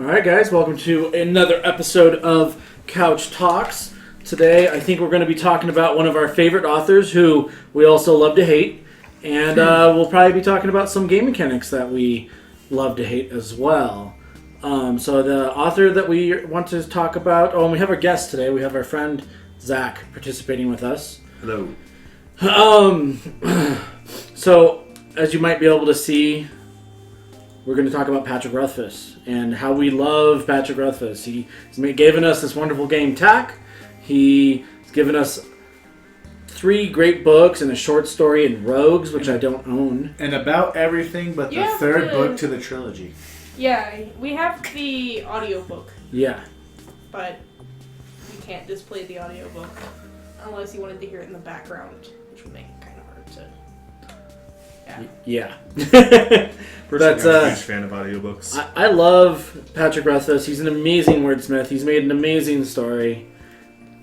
Alright guys, welcome to another episode of Couch Talks. Today I think we're going to be talking about one of our favorite authors who we also love to hate. And we'll probably be talking about some game mechanics that we love to hate as well. So the author that we want to talk about... Oh, and we have our guest today. We have our friend Zach participating with us. Hello. So, as you might be able to see, we're going to talk about Patrick Rothfuss and how we love Patrick Rothfuss. He's given us this wonderful game, Tack. He's given us 3 great books and a short story in Rogues, which I don't own. And about everything but the third book to the trilogy. Yeah, we have the audiobook. Yeah. But we can't display the audiobook unless you wanted to hear it in the background, which would make it kind of hard to... Yeah. That's I'm a huge fan of audiobooks. I love Patrick Rothfuss. He's an amazing wordsmith. He's made an amazing story.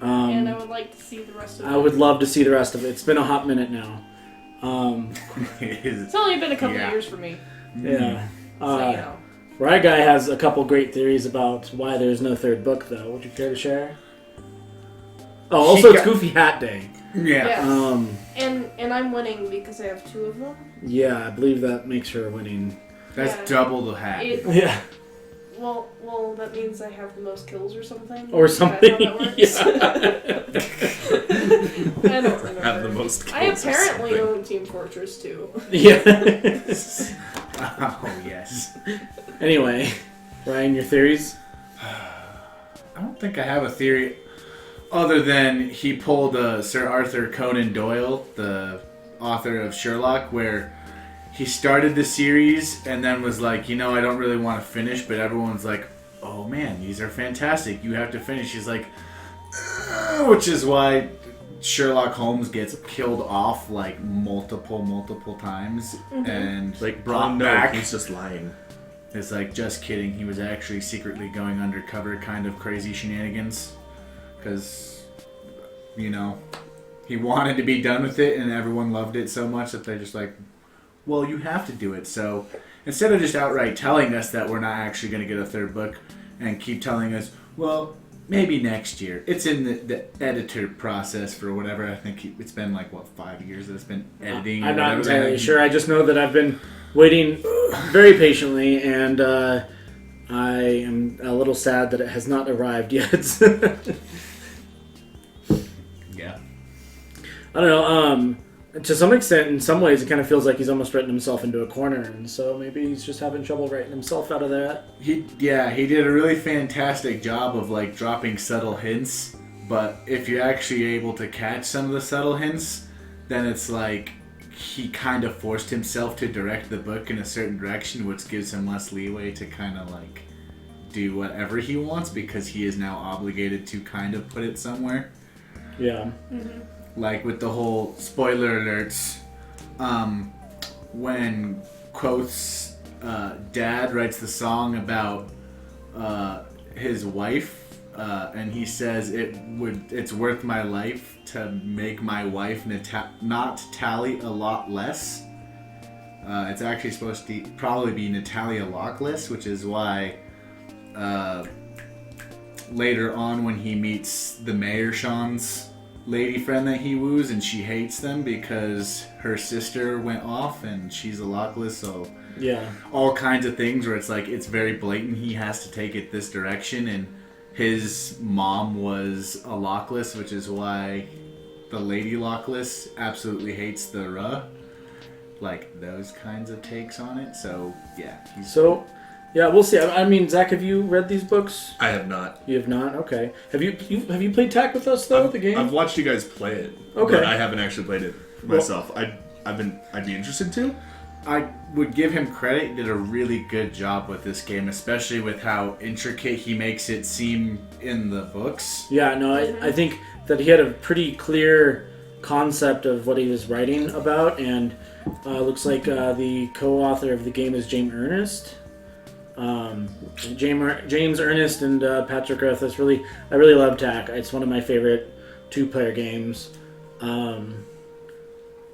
And I would like to see the rest of it. I would love to see the rest of it. It's been a hot minute now. It's only been a couple years for me. Yeah. So, you know. Rye Guy has a couple great theories about why there's no third book, though. Would you care to share? Oh, also it's Goofy Hat Day. Yeah. And I'm winning because I have 2 of them. Yeah, I believe that makes her winning. That's double the hat. Yeah. Well, that means I have the most kills or something. Or something. That's how that works. I don't remember. Have the most kills. I apparently own Team Fortress 2. Yeah. Oh, yes. Anyway, Ryan, your theories? I don't think I have a theory other than he pulled Sir Arthur Conan Doyle, the author of Sherlock, where he started the series and then was like, I don't really want to finish, but everyone's like, oh man, these are fantastic. You have to finish. He's like, which is why Sherlock Holmes gets killed off like multiple times and like brought back. He's just lying. It's like, just kidding. He was actually secretly going undercover, kind of crazy shenanigans. Because, he wanted to be done with it and everyone loved it so much that they're just like, well, you have to do it. So instead of just outright telling us that we're not actually going to get a third book and keep telling us, well, maybe next year. It's in the editor process for whatever. I think it's been 5 years that it's been editing. I'm not entirely sure. I just know that I've been waiting very patiently, and I am a little sad that it has not arrived yet. Yeah. I don't know. To some extent, in some ways, it kind of feels like he's almost written himself into a corner, and so maybe he's just having trouble writing himself out of that. He did a really fantastic job of dropping subtle hints, but if you're actually able to catch some of the subtle hints, then it's like he kind of forced himself to direct the book in a certain direction, which gives him less leeway to kind of do whatever he wants because he is now obligated to kind of put it somewhere. Yeah. Mm-hmm. Like with the whole spoiler alerts, when Quoth's dad writes the song about his wife, and he says it's worth my life to make my wife not tally a lot less. It's actually supposed to probably be Natalia Lockless, which is why later on when he meets the Mayor Sean's lady friend that he woos, and she hates them because her sister went off and she's a Lockless, so yeah, all kinds of things where it's very blatant. He has to take it this direction, and his mom was a Lockless, which is why the Lady Lockless absolutely hates the Ruh. Those kinds of takes on it. So yeah, yeah, we'll see. I mean, Zach, have you read these books? I have not. You have not? Okay. Have you played Tack with us though? The game? I've watched you guys play it. Okay. But I haven't actually played it myself. I'd be interested to. I would give him credit. He did a really good job with this game, especially with how intricate he makes it seem in the books. Yeah, no, I think that he had a pretty clear concept of what he was writing about, and looks like the co-author of the game is James Ernest. James Ernest and Patrick Rothfuss. I really love Tack. It's one of my favorite 2-player games.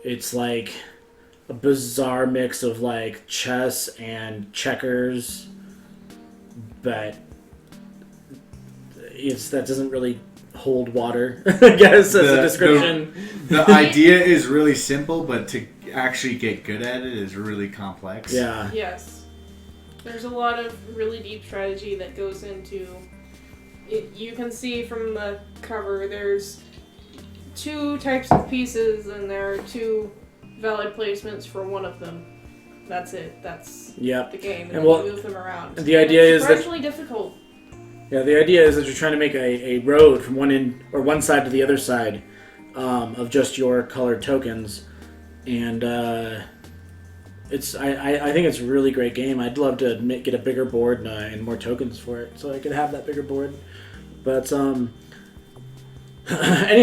It's like a bizarre mix of chess and checkers, but that doesn't really hold water, I guess, as a description. The idea is really simple, but to actually get good at it is really complex. Yeah. Yes. There's a lot of really deep strategy that goes into it. You can see from the cover there's 2 types of pieces, and there are 2 valid placements for one of them. That's it. That's the game. And well, you move them around. The idea is that surprisingly difficult. Yeah, the idea is that you're trying to make a road from one end or one side to the other side of just your colored tokens, and I think it's a really great game. I'd love to get a bigger board and more tokens for it, so I could have that bigger board. But anyway,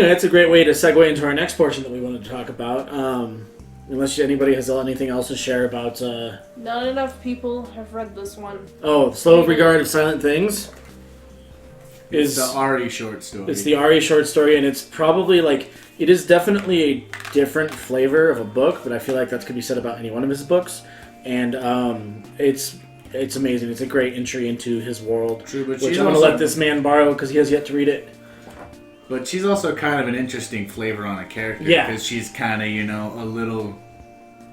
that's a great way to segue into our next portion that we wanted to talk about. Unless anybody has anything else to share about. Not enough people have read this one. Oh, Slow Regard of Silent Things. It's the Ari short story. It's the Ari short story, and it's probably it is definitely a different flavor of a book, but I feel like that could be said about any one of his books. And it's amazing. It's a great entry into his world, True, but which I'm going to let this man borrow because he has yet to read it. But she's also kind of an interesting flavor on a character. Yeah. Because she's kind of, a little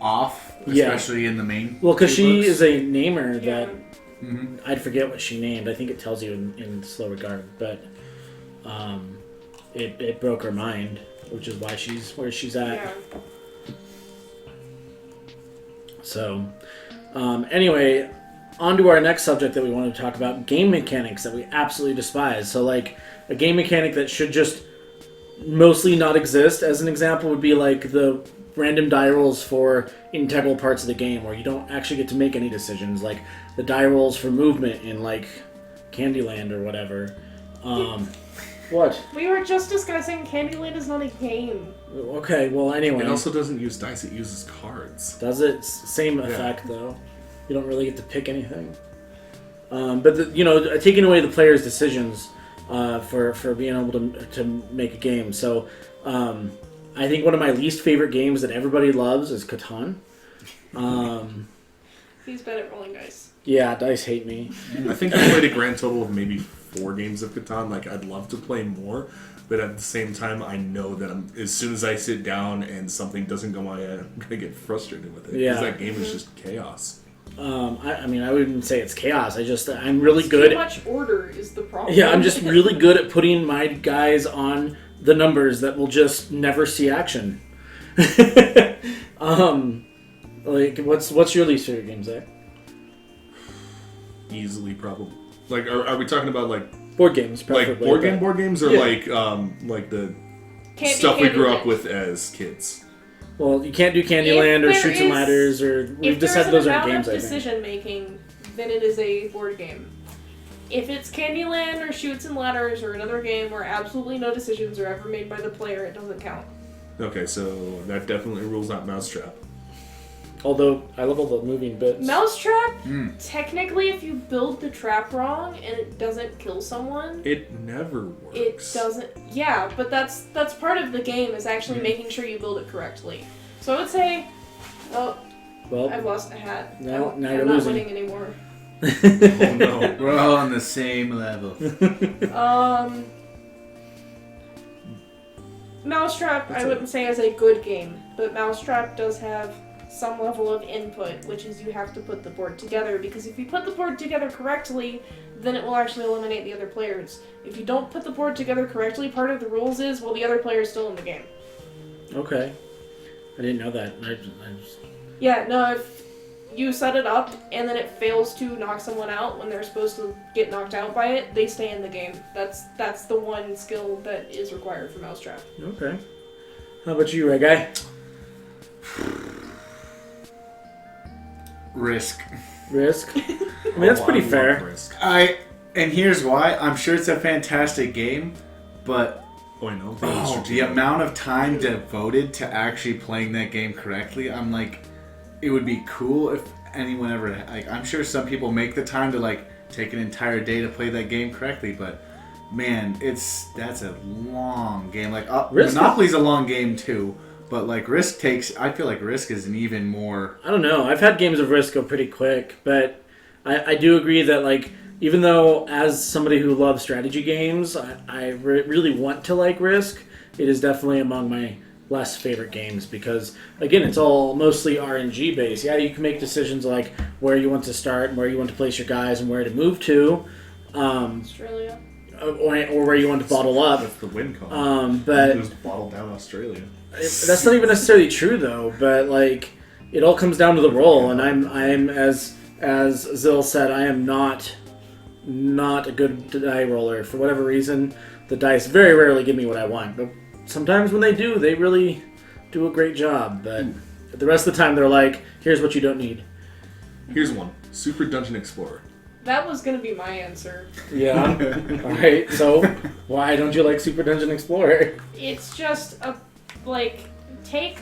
off, especially in the main. Well, because she books. is a namer that... Mm-hmm. I'd forget what she named. I think it tells you in Slow Regard, but it broke her mind, which is why she's where she's at. Yeah. So, anyway, on to our next subject that we wanted to talk about, game mechanics that we absolutely despise. So, a game mechanic that should just mostly not exist, as an example, would be the random die rolls for integral parts of the game, where you don't actually get to make any decisions, like the die rolls for movement in Candyland or whatever. What? We were just discussing Candyland is not a game. Okay, well, anyway. It also doesn't use dice, it uses cards. Does it? Same effect, though. You don't really get to pick anything. But, taking away the player's decisions for being able to make a game. So, I think one of my least favorite games that everybody loves is Catan. He's bad at rolling dice. Yeah, dice hate me. I think I played a grand total of maybe 4 games of Catan. I'd love to play more, but at the same time, I know that as soon as I sit down and something doesn't go my way, I'm going to get frustrated with it. Yeah. Because that game is just chaos. I wouldn't say it's chaos. I'm really good. Too much order is the problem. Yeah, I'm just really good at putting my guys on the numbers that will just never see action. What's your least favorite game, Zach? Easily, probably. Are we talking about board games? Preferably, board games, or the stuff we grew up with as kids? Well, you can't do Candyland or Shoots and Ladders, or we've decided those aren't games. If there's an amount of decision making, then it is a board game. If it's Candyland or Shoots and Ladders or another game where absolutely no decisions are ever made by the player, it doesn't count. Okay, so that definitely rules out Mousetrap. Although, I love all the moving bits. Mousetrap, technically, if you build the trap wrong and it doesn't kill someone... It never works. It doesn't... Yeah, but that's part of the game, is actually making sure you build it correctly. So I would say... Oh, well, I've lost a hat. Now I'm you're not losing. winning anymore. Oh no. We're all on the same level. Mousetrap, I wouldn't say is a good game, but Mousetrap does have some level of input, which is you have to put the board together, because if you put the board together correctly, then it will actually eliminate the other players. If you don't put the board together correctly, part of the rules is, well, the other player is still in the game. Okay. I didn't know that. Yeah, no, if you set it up and then it fails to knock someone out when they're supposed to get knocked out by it, they stay in the game. That's the one skill that is required for Mousetrap. Okay. How about you, Red Guy? Risk. Risk? I mean, that's pretty fair. Risk. And here's why. I'm sure it's a fantastic game, but Oh, I know. the amount of time devoted to actually playing that game correctly, I'm it would be cool if anyone ever, I'm sure some people make the time to take an entire day to play that game correctly, but man, that's a long game. Monopoly's a long game too, but Risk I feel like Risk is an even more... I don't know. I've had games of Risk go pretty quick, but I do agree that even though as somebody who loves strategy games, I really want to like Risk, it is definitely among my less favorite games because, again, it's all mostly RNG based. Yeah, you can make decisions like where you want to start and where you want to place your guys and where to move to. Australia. Or where you want to bottle up. That's the win con. But just bottle down Australia. that's not even necessarily true though. But like, it all comes down to the roll, and I'm as Zill said, I am not a good die roller for whatever reason. The dice very rarely give me what I want, but sometimes when they do, they really do a great job. But the rest of the time, they're like, "Here's what you don't need." Here's one: Super Dungeon Explorer. That was gonna be my answer. Yeah. All right. So why don't you like Super Dungeon Explorer? It's just take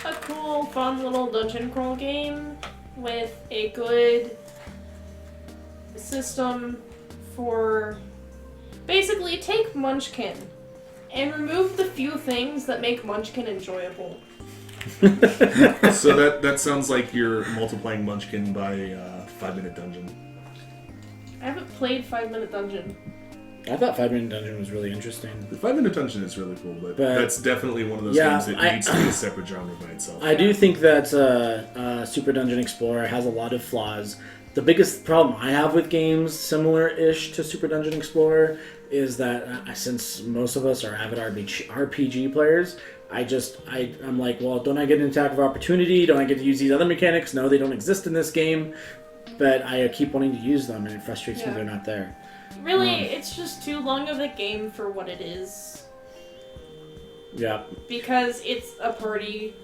a cool, fun little dungeon crawl game with a good system for basically take Munchkin and remove the few things that make Munchkin enjoyable. So that sounds like you're multiplying Munchkin by 5 Minute Dungeon. I haven't played 5 Minute Dungeon. I thought 5 Minute Dungeon was really interesting. The 5 Minute Dungeon is really cool, but that's definitely one of those yeah, games that needs to be a separate genre by itself. I do think that Super Dungeon Explorer has a lot of flaws. The biggest problem I have with games similar-ish to Super Dungeon Explorer is that since most of us are avid RPG players, I'm like, well, don't I get an attack of opportunity? Don't I get to use these other mechanics? No, they don't exist in this game. But I keep wanting to use them, and it frustrates me they're not there. Really, it's just too long of a game for what it is. Yeah. Because it's a party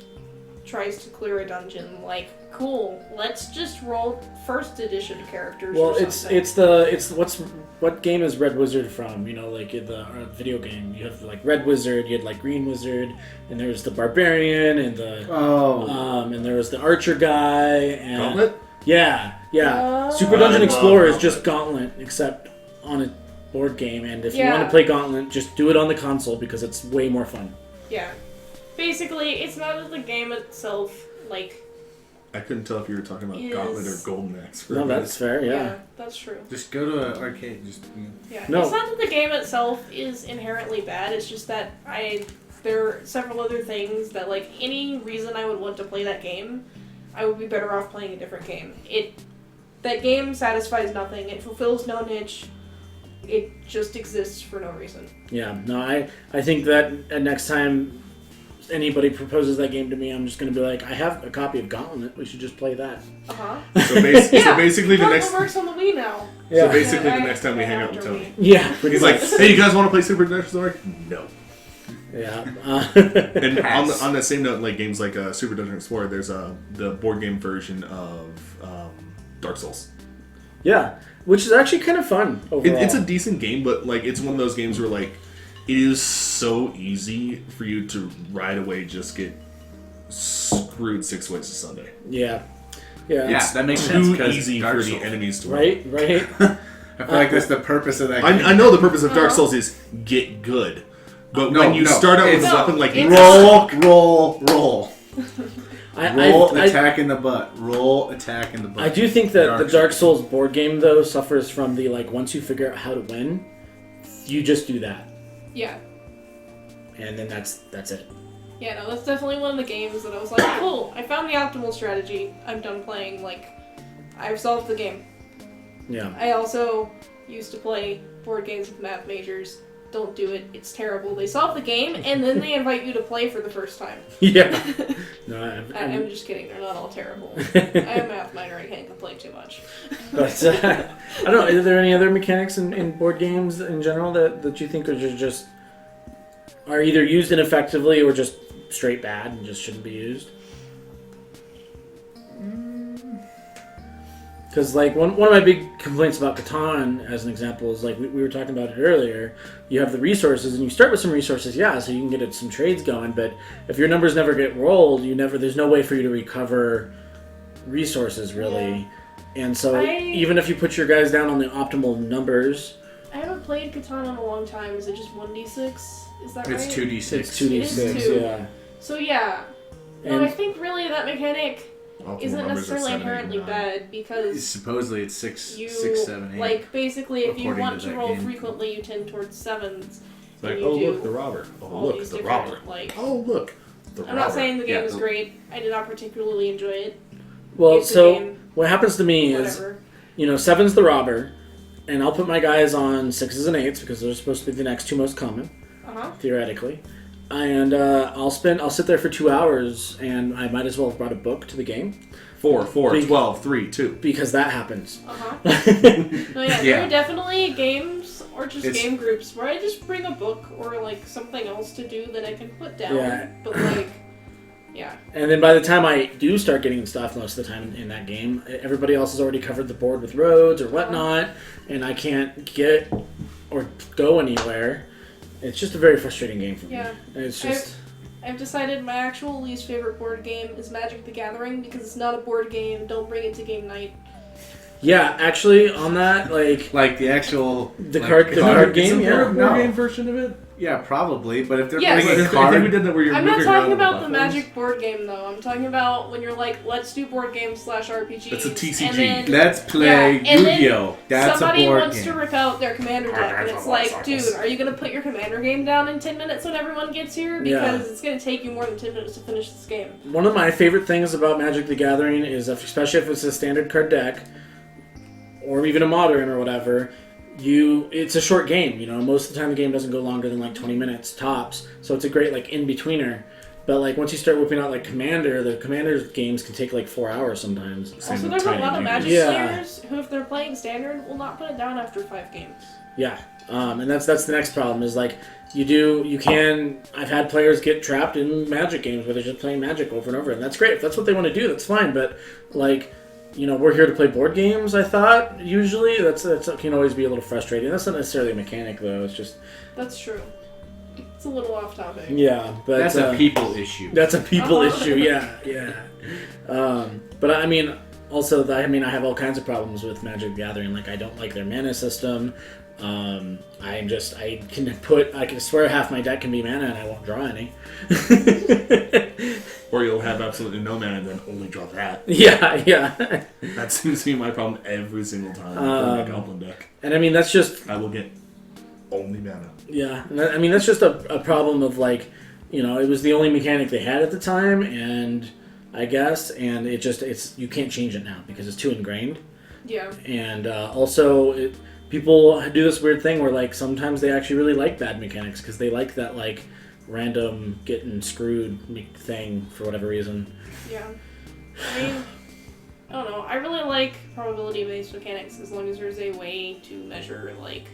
tries to clear a dungeon. Like, cool, let's just roll first edition characters. Well, or something. what game is Red Wizard from? You know, like in the video game, you have like Red Wizard, you had like Green Wizard, and there's the Barbarian and the and there was the Archer guy and Gauntlet? Yeah. Super Dungeon Explorer is just Gauntlet, except on a board game. And if you want to play Gauntlet, just do it on the console because it's way more fun. Yeah. Basically, it's not that the game itself, like... I couldn't tell if you were talking about Gauntlet or Golden Axe. No, that's fair, yeah. That's true. Just go to an arcade. Yeah. No. It's not that the game itself is inherently bad, it's just that there are several other things that, like, any reason I would want to play that game, I would be better off playing a different game. That game satisfies nothing. It fulfills no niche. It just exists for no reason. Yeah, no, I think that next time anybody proposes that game to me, I'm just going to be like, I have a copy of Gauntlet. We should just play that. Uh-huh. So basically the next... It works on the Wii now. Yeah. So basically the next time we hang out with Tony. Yeah. He's like, hey, you guys want to play Super Dungeon Explorer? No. Yeah. And on that same note, like games like Super Dungeon Explorer, there's the board game version of Dark Souls. Yeah, which is actually kind of fun overall. It's a decent game, but like it's one of those games where like it is so easy for you to right away just get screwed 6 ways to Sunday. Yeah, Yeah, that makes sense. Too easy for the enemies to right. I feel like that's the purpose of that game. I know the purpose of Dark Souls is get good. But when you start out with a weapon like roll. Attack in the butt. Roll, attack in the butt. I do think that the Dark Souls board game, though, suffers from the, like, once you figure out how to win, you just do that. Yeah. And then that's it. Yeah, no, that's definitely one of the games that I was like, cool, I found the optimal strategy. I'm done playing. Like, I've solved the game. Yeah. I also used to play board games with math majors. Don't do it. It's terrible. They solve the game, and then they invite you to play for the first time. Yeah. No, I'm just kidding. They're not all terrible. I'm a math minor. I can't complain too much. But, I don't know. Are there any other mechanics in board games in general that you think are either used ineffectively or just straight bad and just shouldn't be used? Because, like, one of my big complaints about Catan, as an example, is, like, we were talking about it earlier, you have the resources, and you start with some resources, so you can get some trades going, but if your numbers never get rolled, there's no way for you to recover resources, really. Yeah. And so, even if you put your guys down on the optimal numbers... I haven't played Catan in a long time. Is it just 1d6? Is that right? It's 2d6. It's 2d6, yeah. So, yeah. No, I think, really, that mechanic... Multiple isn't numbers are necessarily 7, 8, inherently 9. bad because Supposedly it's 6, you 7, 8. like basically if you according want to to that roll game. frequently, you tend towards sevens. It's like, you oh, do look, the robber. Oh, all look, these the different, robber. like- Oh, look, the robber. I'm not saying the game Yeah, is great. I did not particularly enjoy it. Well, It's a so game, what happens to me is, whatever. 7's the robber, and I'll put my guys on 6s and 8s because they're supposed to be the next two most common, theoretically. And I'll sit there for 2 hours, and I might as well have brought a book to the game 4, 4, Big- 12, 3, 2. because that happens. No, yeah, there Yeah. are definitely games or just It's- game groups where I just bring a book or like something else to do that I can put down. Yeah. But like, yeah. And then by the time I do start getting stuff, most of the time in that game, everybody else has already covered the board with roads or whatnot, and I can't get or go anywhere. It's just a very frustrating game for me. Yeah. It's just... I've decided my actual least favorite board game is Magic the Gathering because it's not a board game. Don't bring it to game night. Yeah, actually, on that, Like the actual The like, card game, Isn't there yeah. a board No. game version of it? Yeah, probably. But if they're Yes. putting I a think we card, did that where you're I'm not moving talking around about the platforms. Magic board game though. I'm talking about when you're like, let's do board games / RPGs. That's a TCG. And then let's play Yeah, and then Yu-Gi-Oh. That's somebody a board wants game. to rip out their commander deck, and it's like, dude, are you gonna put your commander game down in 10 minutes when everyone gets here? Because Yeah. it's gonna take you more than 10 minutes to finish this game. One of my favorite things about Magic the Gathering is, especially if it's a standard card deck, or even a modern or whatever, it's a short game. Most of the time the game doesn't go longer than like 20 minutes tops, so it's a great like in-betweener. But like once you start whipping out like Commander, the Commander games can take like 4 hours sometimes. Same Also, with there's a Tiny lot of League. Magic Yeah. players who, if they're playing standard, will not put it down after 5 games. Yeah, and that's the next problem is like I've had players get trapped in Magic games where they're just playing Magic over and over, and that's great. If that's what they want to do, that's fine. But like, we're here to play board games. I thought usually that can always be a little frustrating. That's not necessarily a mechanic though. It's just That's true. It's a little off topic. yeah, but That's a people issue. That's a people Uh-huh. issue. Yeah. But I mean, also, I have all kinds of problems with Magic the Gathering. Like, I don't like their mana system. I can swear half my deck can be mana and I won't draw any. Or you'll have absolutely no mana and then only draw that. Yeah. That seems to be my problem every single time I play my Goblin deck. And I mean, that's just, I will get only mana. yeah. I mean, that's just a problem of like, it was the only mechanic they had at the time, and I guess, and you can't change it now because it's too ingrained. Yeah. And also, people do this weird thing where like sometimes they actually really like bad mechanics because they like that like random getting screwed thing for whatever reason. Yeah. I mean, I don't know. I really like probability-based mechanics as long as there's a way to measure, like,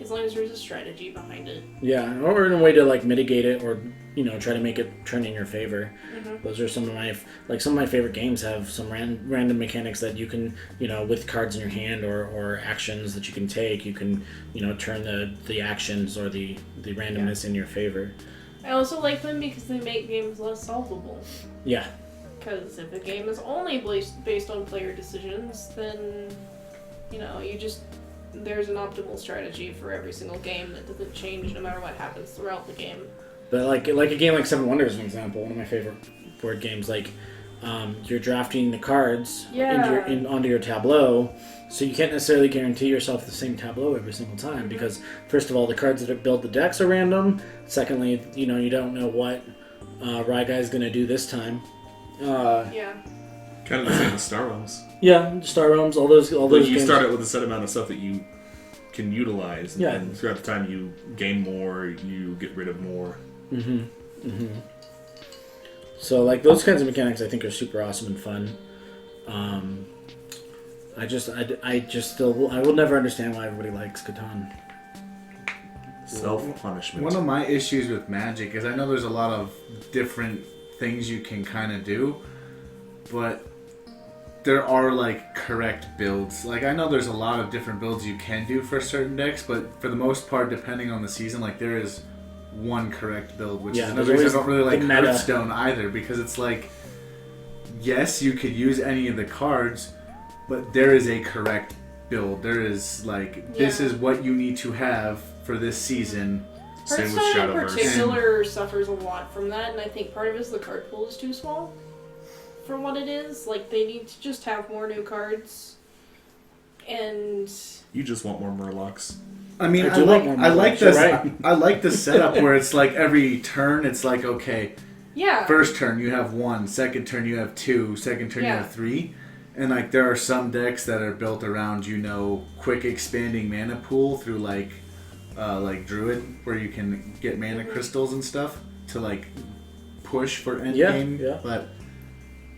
as long as there's a strategy behind it. Yeah, or in a way to like mitigate it or try to make it turn in your favor. Mhm. Those are some of my favorite games have some random mechanics that you can with cards in your hand or actions that you can take, you can turn the actions or the randomness in your favor. I also like them because they make games less solvable. Yeah. Because if a game is only based on player decisions, then there's an optimal strategy for every single game that doesn't change no matter what happens throughout the game. But like a game like Seven Wonders, for example, one of my favorite board games, like you're drafting the cards onto your tableau, so you can't necessarily guarantee yourself the same tableau every single time because first of all, the cards that build the decks are random. Secondly, you don't know what Ryguy's going to do this time. Yeah. Kind of the same as Star Realms. Yeah, Star Realms, all those You games. start out with a set amount of stuff that you can utilize, Yeah. and throughout the time you gain more, you get rid of more. So like those kinds of mechanics, I think are super awesome and fun. I will never understand why everybody likes Catan. Self-punishment. One of my issues with Magic is I know there's a lot of different things you can kind of do, but there are like correct builds. Like I know there's a lot of different builds you can do for certain decks, but for the most part, depending on the season, like there is one correct build, which is another reason I don't really like the meta. Hearthstone either, because it's like, yes, you could use any of the cards, but there is a correct build. There is like, this is what you need to have for this season. Same with Hearthstone in Shadowverse. particular suffers a lot from that, and I think part of it is the card pool is too small for what it is. Like, they need to just have more new cards. And You just want more Murlocs. I mean, I do want more I like Murlocs, you're this. right. I like the setup where it's like every turn, it's like, okay, yeah, first turn you have 1, second turn you have 2, second turn you Yeah. have 3. And like there are some decks that are built around, quick expanding mana pool through like Druid, where you can get mana crystals and stuff to like push for endgame. Yeah. But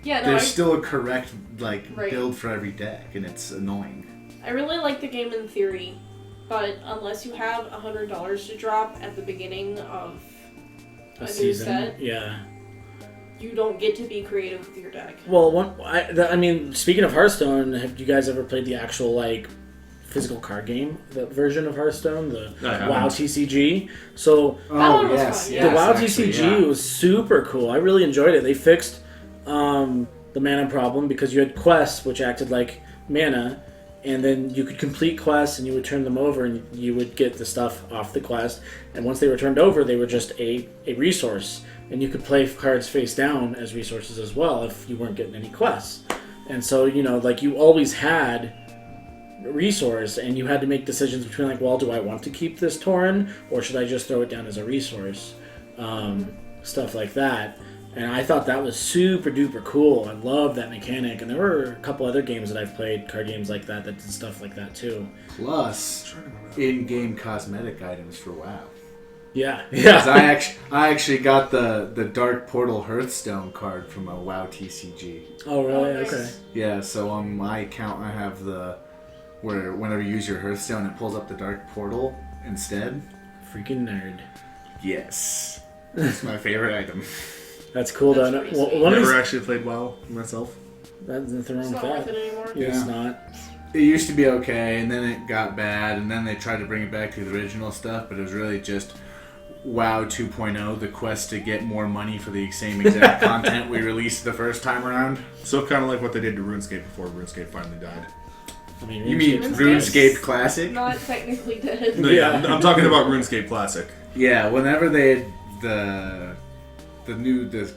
yeah. No, there's still a correct Right. build for every deck, and it's annoying. I really like the game in theory, but unless you have $100 to drop at the beginning of a new season. set, Yeah. you don't get to be creative with your deck. Well, I mean, speaking of Hearthstone, have you guys ever played the actual like physical card game, the version of Hearthstone, the I haven't. WoW TCG? So That one was fun, yeah. the WoW actually, TCG yeah. was super cool. I really enjoyed it. They fixed the mana problem because you had quests which acted like mana, and then you could complete quests and you would turn them over and you would get the stuff off the quest. And once they were turned over, they were just a resource. And you could play cards face down as resources as well if you weren't getting any quests. And so, like you always had a resource and you had to make decisions between like, well, do I want to keep this Tauren or should I just throw it down as a resource? Stuff like that. And I thought that was super duper cool. I love that mechanic. And there were a couple other games that I've played, card games like that did stuff like that too. Plus, in-game cosmetic items for WoW. Yeah. 'Cause I actually got the Dark Portal Hearthstone card from a WoW TCG. Oh, really? Oh, nice. Okay. Yeah, so on my account I have where whenever you use your Hearthstone it pulls up the Dark Portal instead. Freaking nerd. Yes. That's my favorite item. That's cool, That's though. pretty Well, sweet. one of Never these, actually played WoW myself. that's nothing wrong It's with not worth that. it anymore. Yeah. It's not. It used to be okay, and then it got bad, and then they tried to bring it back to the original stuff, but it was really just WoW 2.0, the quest to get more money for the same exact content we released the first time around. So kind of like what they did to RuneScape before RuneScape finally died. I mean, You mean RuneScape? RuneScape Classic? Not technically dead. No, yeah, I'm talking about RuneScape Classic. Yeah, whenever they had the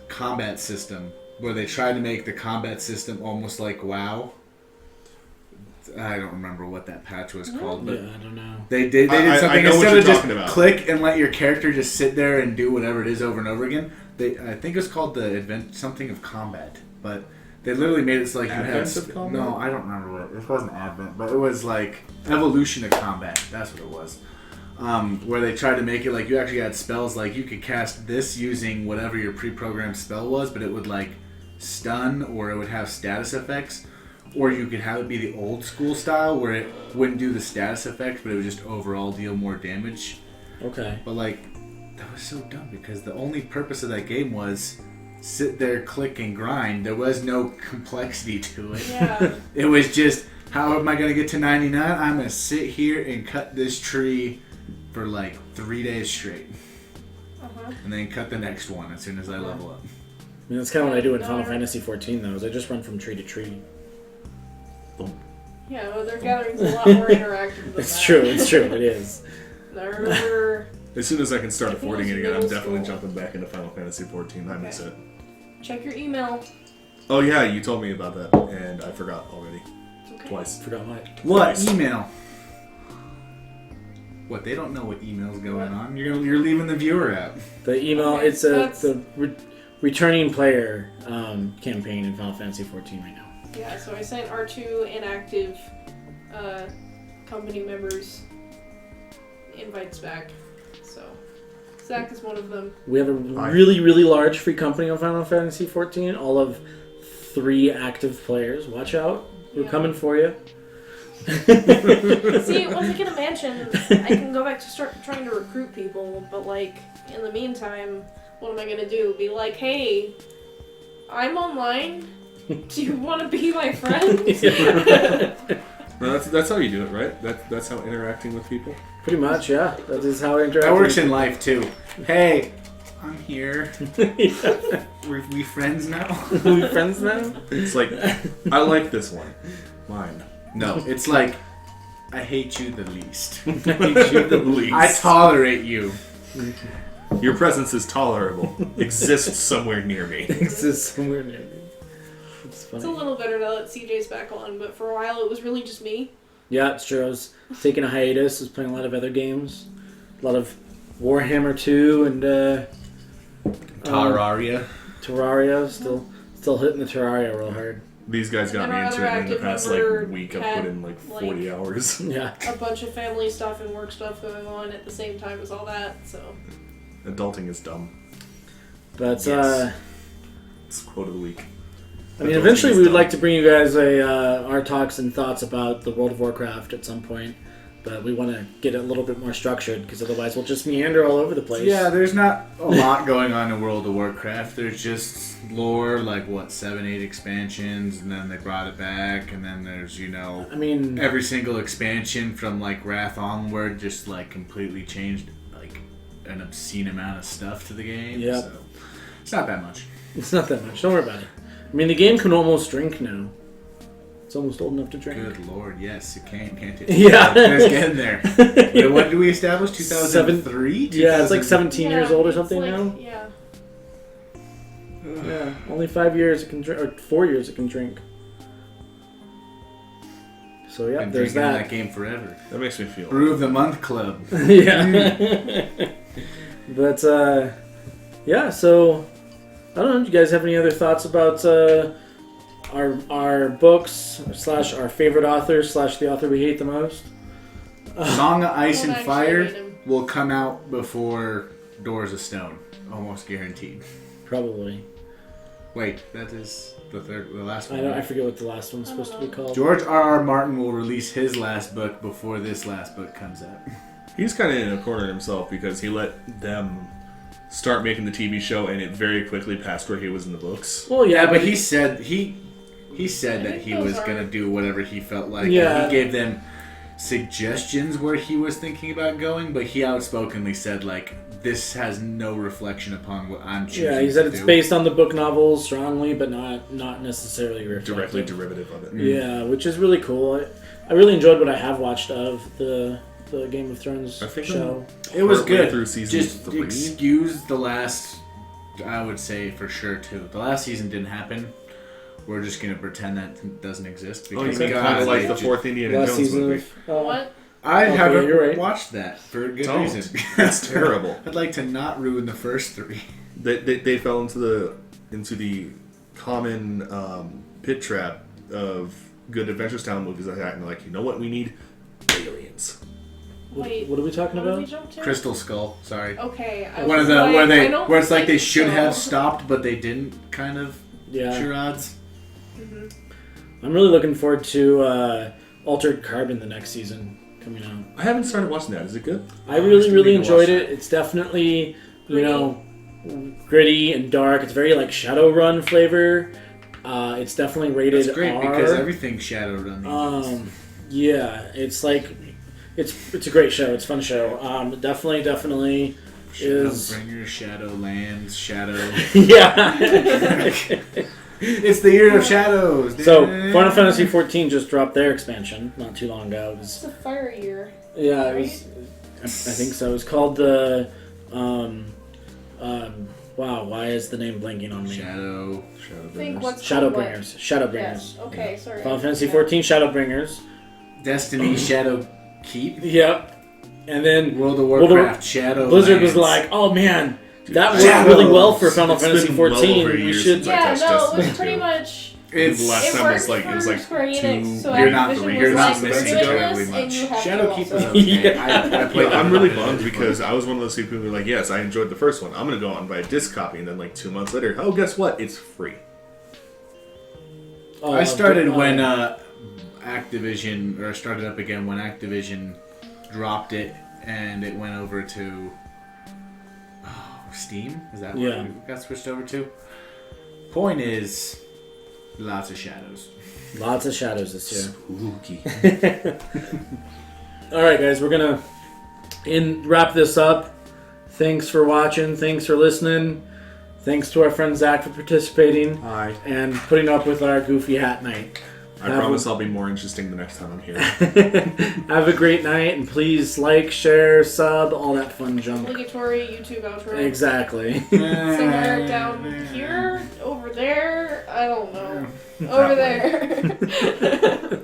combat system, where they tried to make the combat system almost like WoW. I don't remember what that patch was called, but Yeah, I don't know. they did I something know what instead you're of just talking about. click and let your character just sit there and do whatever it is over and over again. I think it was called the Advent something of Combat, but they literally made it so like you Advent had of Combat? no, I don't remember what it wasn't Advent, but it was like Evolution of Combat. That's what it was. Where they tried to make it like you actually had spells like you could cast this using whatever your pre-programmed spell was, but it would like stun or it would have status effects, or you could have it be the old school style where it wouldn't do the status effects, but it would just overall deal more damage. Okay. But like that was so dumb because the only purpose of that game was sit there, click, and grind. There was no complexity to it. Yeah. It was just, how am I going to get to 99? I'm going to sit here and cut this tree for like 3 days straight. Uh-huh. And then cut the next one as soon as I level up. I mean, that's kind of what I do in No, Final no. Fantasy 14, though, is I just run from tree to tree. Yeah, well, their gathering's a lot more interactive than It's that. true, it's true, it is. I remember... As soon as I can start I think affording it it was again, I'm middle definitely school. jumping back into Final Fantasy 14. I miss it. Check your email. Oh yeah, you told me about that, and I forgot already. It's okay. Twice. Forgot what. What? Nice. Email. What? They don't know what email's going on. You're leaving the viewer out. The email, Okay, it's that's- the returning player campaign in Final Fantasy 14 right now. Yeah, so I sent our two inactive company members invites back. So, Zach is one of them. We have a Hi. really, really large free company on Final Fantasy 14. All of 3 active players. Watch out. We're Yeah. coming for you. See, once I get a mansion, I can go back to start trying to recruit people, but like, in the meantime, what am I gonna do? Be like, hey, I'm online. Do you want to be my friend? No, that's how you do it, right? That's how interacting with people. Pretty much, yeah. That is how I interact. That works with- in life too. Hey, I'm here. Yeah. We friends now? Are we friends now? It's like, I like this one. Mine. No, it's like I hate you the least. I hate you the least. I tolerate you. Your presence is tolerable. Exists somewhere near me. Exists somewhere near me. It's funny. It's a little better now that CJ's back on, but for a while it was really just me. Yeah, it's true. I was taking a hiatus. I was playing a lot of other games. A lot of Warhammer 2 and Terraria. Terraria. Still hitting the Terraria real hard. These guys got And me our into it other in the past active week. member I've put had, in 40 hours. Yeah. A bunch of family stuff and work stuff going on at the same time as all that, so. Adulting is dumb. But, Yes. It's quote of the week. I mean, Adulting eventually is we would dumb. like to bring you guys our talks and thoughts about the World of Warcraft at some point. But we want to get it a little bit more structured because otherwise we'll just meander all over the place. Yeah, there's not a lot going on in World of Warcraft. There's just lore, 7, 8 expansions, and then they brought it back, and then there's, I mean, every single expansion from, Wrath onward just, completely changed, an obscene amount of stuff to the game. Yep. So, it's not that much. it's not that much. Don't worry about it. I mean, the game can almost drink now. It's almost old enough to drink. Good lord, yes, it can, can't it? Yeah. It's getting there. Wait, when did we establish? 2003? Yeah, it's 17 years Yeah, old or it's something now. Yeah. Yeah, only 5 years it can drink, or 4 years it can drink. So yeah, Been there's drinking that. that game forever. That makes me feel. Brew of the Month Club. Yeah. But yeah, so I don't know. Do you guys have any other thoughts about our books / our favorite authors / the author we hate the most? Song of Ice Don't and actually Fire hate him. will come out before Doors of Stone. Almost guaranteed. Probably. Wait, that is the last one. I forget what the last one's supposed to be called. George R.R. Martin will release his last book before this last book comes out. He's kind of in a corner himself because he let them start making the TV show, and it very quickly passed where he was in the books. Well, yeah, But he said that he was those gonna do whatever he felt like. Yeah. And he gave them suggestions where he was thinking about going, but he outspokenly said this has no reflection upon what I'm choosing. yeah, he said to it's do. based on the book novels strongly, but not necessarily reflective. Directly derivative of it. Yeah, which is really cool. I really enjoyed what I have watched of the Game of Thrones I think show. It was Partway good. through season Just 3. excuse the last. I would say for sure too. The last season didn't happen. We're just gonna pretend that doesn't exist. Oh, you because mean God, kind of like they the ju- fourth Indiana Last Jones season movie? of What? I Okay, haven't you're right. watched that for a good Don't. reason. It's terrible. I'd like to not ruin the first 3. They fell into the common pit trap of good Adventure style movies like that, and they're like, you know what, we need aliens. Wait. What are we talking What did we about? jump to? Crystal Skull. Sorry. Okay. I One was of the like, where I don't it's like they think should so. have stopped, but they didn't. Kind of Yeah, charades. Mhm. I'm really looking forward to Altered Carbon the next season coming out. I haven't started watching that. Is it good? I really still need to enjoyed watch it. It's definitely gritty and dark. It's very Shadowrun flavor. It's definitely rated That's great R. because everything's Shadowrun. These days. Yeah, it's it's a great show. It's a fun show. Definitely is. Shadowbringers, Shadowlands, Shadow. Yeah. It's the year of shadows. So Final Fantasy XIV just dropped their expansion not too long ago. It It's was, a fire year. yeah, it was. I think so. It was called the. Wow, why is the name blanking on me? Shadow. Think what's Shadowbringers. Shadowbringers. Yes. Okay. Sorry. Final Fantasy XIV Shadowbringers. Destiny, Shadow Keep. Yep. And then World of Warcraft, Shadow. Blizzard was like, "Oh man, that worked Shadows. really well for Final It's Fantasy been well XIV. over a We year should." since I Yeah. touched No, it Destiny was pretty 2. much. It's The last It time worked was like it was for like Square Enix, so You're not Activision the- was you're not like, missing "We're doing terribly this, and much. you have Shadow to Keep also." was okay. I played I'm that really a bit. bummed because I was one of those people who were like, yes, I enjoyed the first one. I'm going to go out and buy a disc copy. And then like 2 months later, oh, guess what? It's free. I started when Activision, or started up again when Activision dropped it and it went over to Steam. Is that what Yeah. it got switched over to? Point is, lots of shadows. Lots of shadows this year. Spooky. All right, guys, we're gonna wrap this up. Thanks for watching. Thanks for listening. Thanks to our friend Zach for participating Hi. and putting up with our goofy hat night. I promise I'll be more interesting the next time I'm here. Have a great night, and please like, share, sub, all that fun junk. Obligatory YouTube outro. Exactly. Somewhere down here, over there, I don't know. Over there.